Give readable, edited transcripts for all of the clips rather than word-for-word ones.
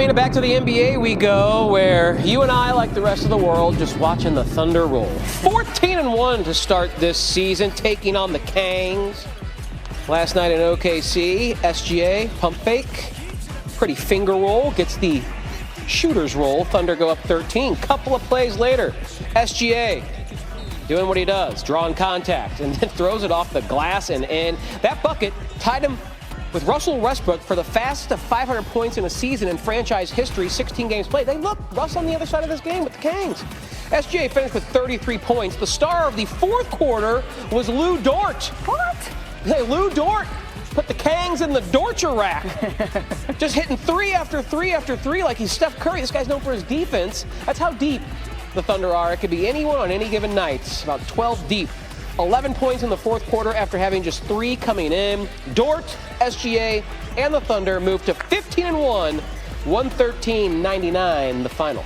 Mina, back to the NBA we go, where you and I, like the rest of the world, just watching the Thunder roll. 14-1 to start this season, taking on the Kangs. Last night in OKC, SGA, pump fake, pretty finger roll, gets the shooter's roll. Thunder go up 13. Couple of plays later, SGA doing what he does, drawing contact, and then throws it off the glass and in. That bucket tied him with Russell Westbrook for the fastest of 500 points in a season in franchise history, 16 games played. Hey, look, Russ on the other side of this game with the Kangs. SGA finished with 33 points. The star of the fourth quarter was Lu Dort. What? Hey, Lu Dort put the Kangs in the Dortcher rack. Just hitting three after three after three like he's Steph Curry. This guy's known for his defense. That's how deep the Thunder are. It could be anyone on any given night. About 12 deep. 11 points in the fourth quarter after having just 3 coming in. Dort, SGA, and the Thunder moved to 15-1, 113-99 the final.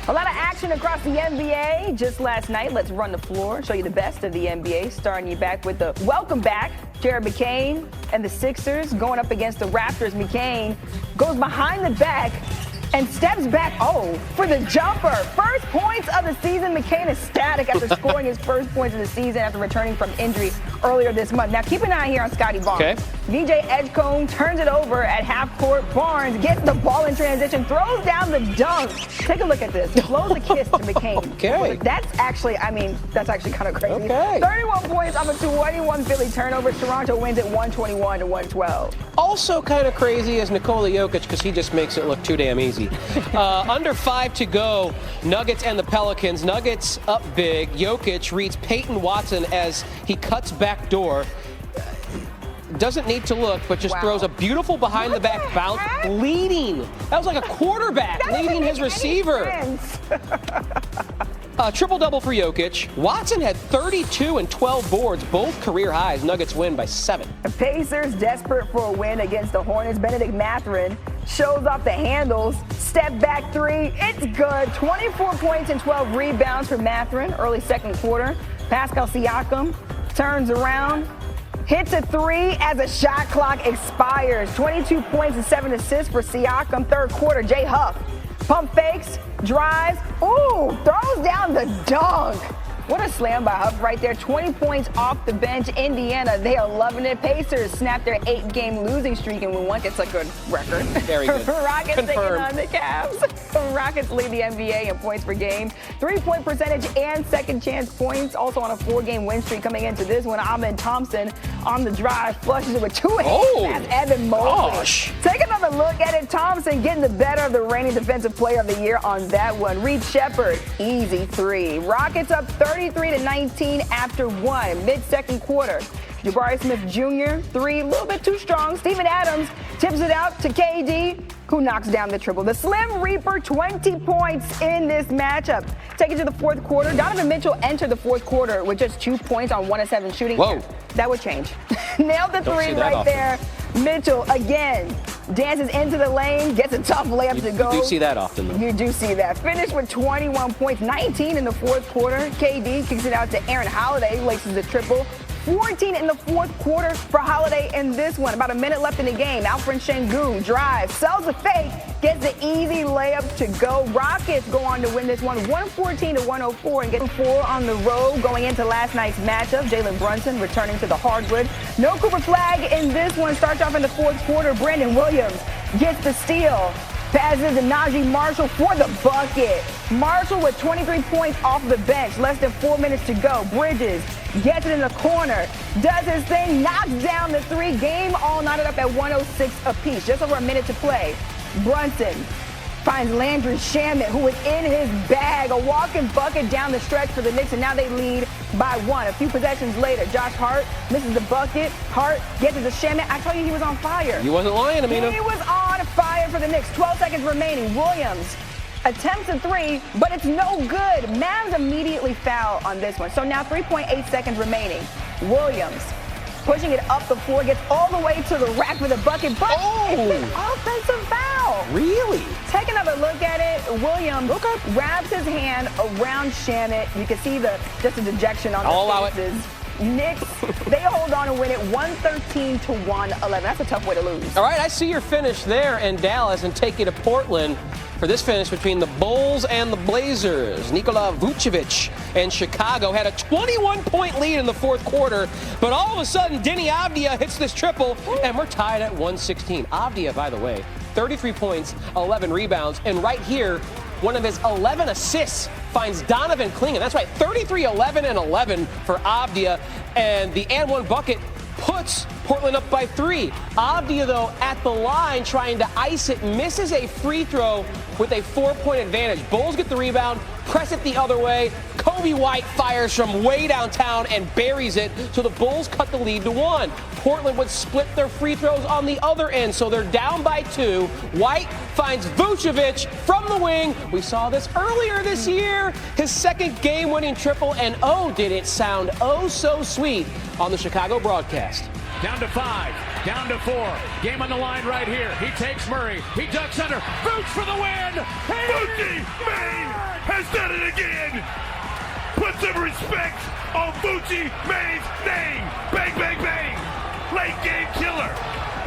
A lot of action across the NBA just last night. Let's run the floor, show you the best of the NBA, starting you back with the welcome back. Jared McCain and the Sixers going up against the Raptors. McCain goes behind the back and steps back, for the jumper. First points of the season. McCain is static after scoring his first points of the season after returning from injury earlier this month. Now, keep an eye here on Scotty Barnes. Okay. VJ Edgecombe turns it over at half court. Barnes gets the ball in transition, throws down the dunk. Take a look at this. Blows a kiss to McCain. Okay. That's actually kind of crazy. Okay. 31 points off a 21 Philly turnover. Toronto wins it 121-112. Also kind of crazy is Nikola Jokic, because he just makes it look too damn easy. Under 5 to go, Nuggets and the Pelicans. Nuggets up big. Jokic reads Peyton Watson as he cuts back door. Doesn't need to look, but just throws a beautiful behind-the-back bounce, leading. That was like a quarterback leading his receiver. Triple-double for Jokic. Watson had 32 and 12 boards, both career highs. Nuggets win by 7. The Pacers desperate for a win against the Hornets. Benedict Mathurin shows off the handles. Step back three. It's good. 24 points and 12 rebounds for Mathurin early second quarter. Pascal Siakam turns around, hits a 3 as the shot clock expires. 22 points and 7 assists for Siakam. Third quarter, Jay Huff pump fakes, drives, throws down the dunk. What a slam by Huff right there. 20 points off the bench. Indiana, they are loving it. Pacers snap their 8-game losing streak, and when one gets a good record. Very good. Rockets taking on the Cavs. Rockets lead the NBA in points per game. 3-point percentage and second chance points. Also on a 4-game win streak coming into this one. Ahmed Thompson on the drive flushes it with 2 hands. That's Evan Mobley. Gosh. Take another look at it. Thompson getting the better of the reigning defensive player of the year on that one. Reed Shepherd, easy 3. Rockets up 33-19 after 1, mid-second quarter. Jabari Smith Jr., 3, a little bit too strong. Steven Adams tips it out to KD, who knocks down the triple. The Slim Reaper, 20 points in this matchup. Take it to the fourth quarter. Donovan Mitchell entered the fourth quarter with just 2 points on 1 of 7 shooting. Whoa. That would change. Nailed the 3 right there. Mitchell again dances into the lane, gets a tough layup to go. You do see that often, though. You do see that. Finished with 21 points, 19 in the fourth quarter. KD kicks it out to Aaron Holiday, laces the triple. 14 in the fourth quarter for Holiday in this one. About a minute left in the game. Alfred Sengun drives, sells the fake, gets the easy layup to go. Rockets go on to win this one 114-104 and get 4 on the road going into last night's matchup. Jalen Brunson returning to the hardwood. No Cooper Flag in this one. Starts off in the fourth quarter. Brandon Williams gets the steal. Passes to Najee Marshall for the bucket. Marshall with 23 points off the bench. Less than 4 minutes to go. Bridges gets it in the corner. Does his thing. Knocks down the 3. Game all knotted up at 106 apiece. Just over a minute to play. Brunson finds Landry Shamet, who is in his bag. A walking bucket down the stretch for the Knicks, and now they lead by 1. A few possessions later, Josh Hart misses the bucket. Hart gets it to Shamet. I told you he was on fire. You wasn't lying, Amina. He was on fire for the Knicks. 12 seconds remaining. Williams attempts a 3, but it's no good. Mavs immediately foul on this one. So now 3.8 seconds remaining. Williams pushing it up the floor, gets all the way to the rack with a bucket, but it's an offensive foul. Really? Take another look at it. Williams wraps his hand around Shamet. You can see just a dejection on the faces. Knicks, they hold on and win it 113-111. That's a tough way to lose. All right, I see your finish there in Dallas, and take you to Portland for this finish between the Bulls and the Blazers. Nikola Vucevic and Chicago had a 21-point lead in the fourth quarter, but all of a sudden, Deni Avdija hits this triple, and we're tied at 116. Avdija, by the way, 33 points, 11 rebounds, and right here, one of his 11 assists finds Donovan Clingan. That's right, 33, 11, and 11 for Avdija, and the and one bucket puts Portland up by 3. Avdija, though, at the line trying to ice it, misses a free throw with a 4-point advantage. Bulls get the rebound, press it the other way. Kobe White fires from way downtown and buries it, so the Bulls cut the lead to 1. Portland would split their free throws on the other end, so they're down by 2. White finds Vucevic from the wing. We saw this earlier this year. His second game-winning triple, and oh, did it sound oh so sweet on the Chicago broadcast. Down to 5, down to 4. Game on the line right here. He takes Murray. He ducks under. Boots for the win. Bucci Maine has done it again. Put some respect on Bucci Maine's name. Bang, bang, bang. Late game killer.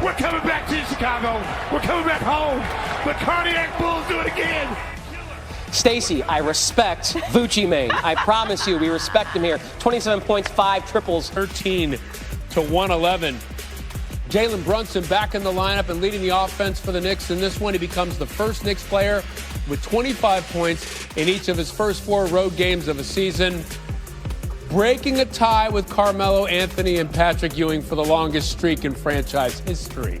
We're coming back to Chicago. We're coming back home. The Cardiac Bulls do it again. Stacey, I respect Vucci Maine. I promise you, we respect him here. 27 points, 5 triples. 13-111. Jalen Brunson back in the lineup and leading the offense for the Knicks. In this one, he becomes the first Knicks player with 25 points in each of his first 4 road games of a season, breaking a tie with Carmelo Anthony and Patrick Ewing for the longest streak in franchise history.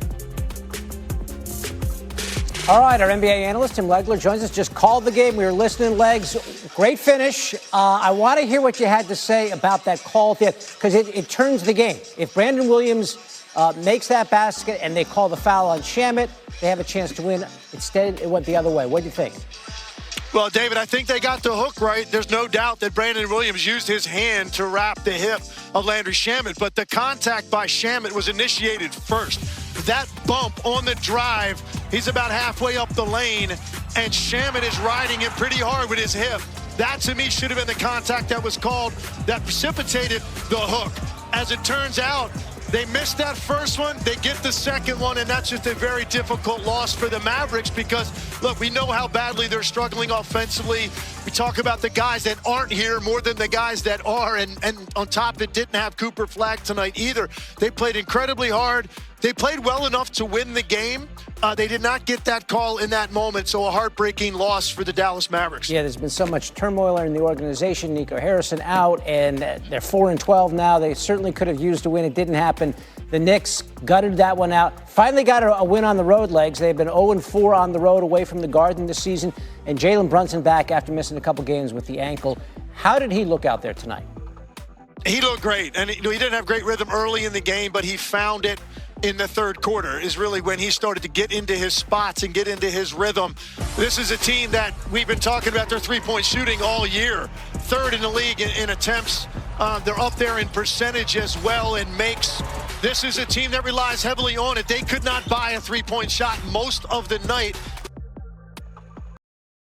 All right, our NBA analyst, Tim Legler, joins us. Just called the game. We were listening, Legs. Great finish. I want to hear what you had to say about that call, because it turns the game. If Brandon Williams makes that basket and they call the foul on Shamet, they have a chance to win. Instead, it went the other way. What do you think? Well, David, I think they got the hook right. There's no doubt that Brandon Williams used his hand to wrap the hip of Landry Shamet, but the contact by Shamet was initiated first. That bump on the drive, he's about halfway up the lane, and Shamet is riding it pretty hard with his hip. That, to me, should have been the contact that was called that precipitated the hook. As it turns out, they missed that first one, they get the second one, and that's just a very difficult loss for the Mavericks because, look, we know how badly they're struggling offensively. We talk about the guys that aren't here more than the guys that are, and on top of it, didn't have Cooper Flagg tonight either. They played incredibly hard. They played well enough to win the game. They did not get that call in that moment, so a heartbreaking loss for the Dallas Mavericks. Yeah, there's been so much turmoil in the organization. Nico Harrison out, and they're 4-12 now. They certainly could have used a win. It didn't happen. The Knicks gutted that one out. Finally got a win on the road, Legs. They've been 0-4 on the road away from the Garden this season. And Jalen Brunson back after missing a couple games with the ankle. How did he look out there tonight? He looked great, and he didn't have great rhythm early in the game, but he found it in the third quarter is really when he started to get into his spots and get into his rhythm. This is a team that we've been talking about their three-point shooting all year. Third in the league in attempts. They're up there in percentage as well in makes. This is a team that relies heavily on it. They could not buy a three-point shot most of the night.